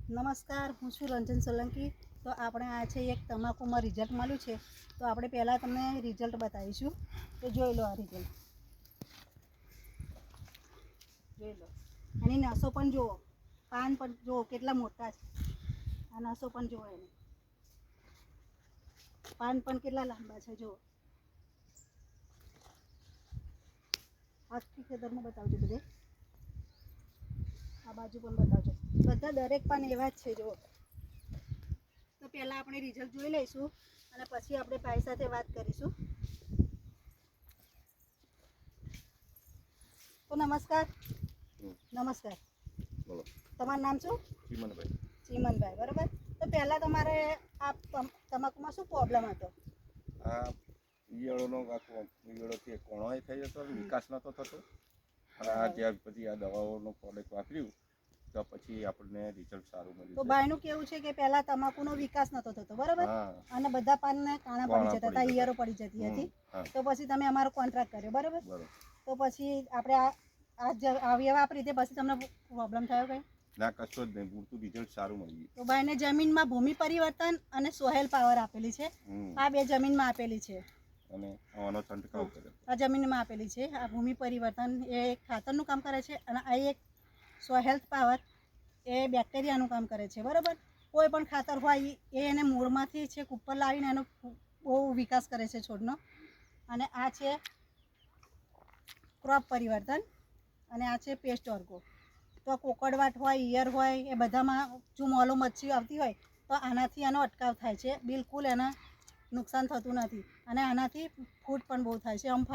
નમસ્કાર, હું છું રંજન સોલંકી। તો આપણે આ છે એક તમાકુમાં રિઝલ્ટ મળ્યું છે, તો આપણે પહેલાં તમને રિઝલ્ટ બતાવીશું। તો જોઈ લો, આ રિઝલ્ટ જોઈ લો। એની નસો પણ જુઓ, પાન પણ જુઓ કેટલા મોટા છે। આ નસો પણ જુઓ, એને પાન પણ કેટલા લાંબા છે જુઓ। આખી ખેતરમાં બતાવજો, બધે આ બાજુ પણ બતાવજો, બધા દરેક પાન એવા જ છે જુઓ। તો પહેલાં આપણે રિઝલ્ટ જોઈ લઈશું અને પછી આપણે ભાઈ સાથે વાત કરીશું। તો નમસ્કાર। નમસ્કાર, બોલો। તમારું નામ શું? ચીમનભાઈ। ચીમનભાઈ, બરાબર। તો પહેલાં તમારે આ તમાકુમાં શું પ્રોબ્લેમ હતો? આ ઈયળોથી કોણોય થઈ જતો, વિકાસ નહોતો થતો। અને આ જ્યાં પછી આ દવાઓનો પ્રોડક્ટ વાપર્યું તો પછી આપણને રિઝલ્ટ સારું મળ્યું। તો ભાઈનું કેવું છે કે પહેલાં તમાકુનો વિકાસ નહોતો થતો, બરાબર, અને બધા પાનને કાણા પડી જતા હતા, ઈયળો પડી જતી હતી। તો પછી તમે અમારો કોન્ટ્રાક્ટ કર્યો, બરાબર। તો પછી આપણે આ વાપરી તે પછી તમને પ્રોબ્લેમ થયો કંઈ? ના, કશો જ નહીં, પૂરતું રિઝલ્ટ સારું મળી ગયું। તો ભાઈને જમીનમાં ભૂમિ પરિવર્તન અને સોહેલ પાવર આપેલી છે, આ બે જમીનમાં આપેલી છે, અને આનો છંટકાવ કર્યો, આ જમીનમાં આપેલી છે। આ ભૂમિ પરિવર્તન એ ખાતરનું કામ કરે છે, અને આ એક સોહેલ પાવર એ બેક્ટેરિયાનું કામ કરે છે, બરાબર। કોઈ પણ ખાતર હોય એ એને મૂળમાંથી છેક ઉપર લાવીને એનો બહુ વિકાસ કરે છે છોડનો। અને આ છે ક્રોપ પરિવર્તન, અને આ છે પેસ્ટ ઓર્ગો। તો કોકડવાટ હોય, ઈયર હોય, એ બધામાં જો મોલો મચ્છી આવતી હોય તો આનાથી એનો અટકાવ થાય છે, બિલકુલ એને નુકસાન થતું નથી। અને આનાથી ફૂટ પણ બહુ થાય છે, આમ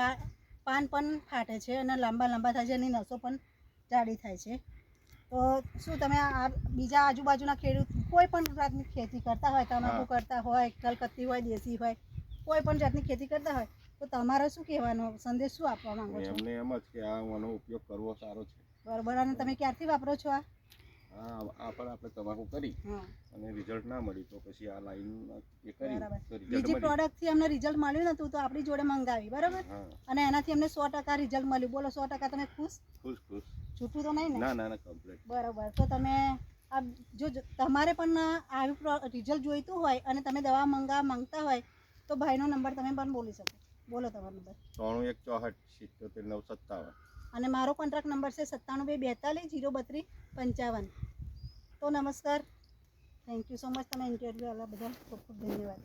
પાન પણ ફાટે છે અને લાંબા લાંબા થાય છે, એની નસો પણ જાડી થાય છે। તો શું તમે આ બીજા આજુબાજુના ખેડૂત કોઈ પણ જાતની ખેતી કરતા હોય, તમાકુ કરતા હોય, કલકત્તી હોય, દેશી હોય, કોઈ પણ જાતની ખેતી કરતા હોય, તો તમારે શું કહેવાનો સંદેશ શું આપવા માંગો છો? એમને એમ જ કે આનો ઉપયોગ કરવો સારો છે, બરાબર। અને તમે ક્યારથી વાપરો છો આ? પણ આપણે તમાકુ કરી અને રિઝલ્ટ ના મળ્યું તો પછી આ લાઈન એ કરી, બીજી પ્રોડક્ટથી અમને રિઝલ્ટ મળ્યું નતું તો આપણી જોડે મંગાવી, બરાબર, અને એનાથી અમને 100% રિઝલ્ટ મળ્યું। બોલો, 100% તમે ખુશ? ખુશ। છૂટું તો નહીં ને? ના, કમ્પ્લીટ। બરાબર। તો તમે આ જો તમારે પણ આવ્યું રિઝલ્ટ જોઈતું હોય અને તમે દવા મંગાવવા માંગતા હોય તો ભાઈનો નંબર તમે પણ બોલી શકો, બોલો તમારો નંબર। 9364777957। અને મારો કોન્ટ્રાક્ટ નંબર છે 9742403255। તો નમસ્કાર, થેન્ક યુ સો મચ, તમે ઇન્ટરવ્યૂ આપ્યા બદલ ખૂબ ખૂબ ધન્યવાદ।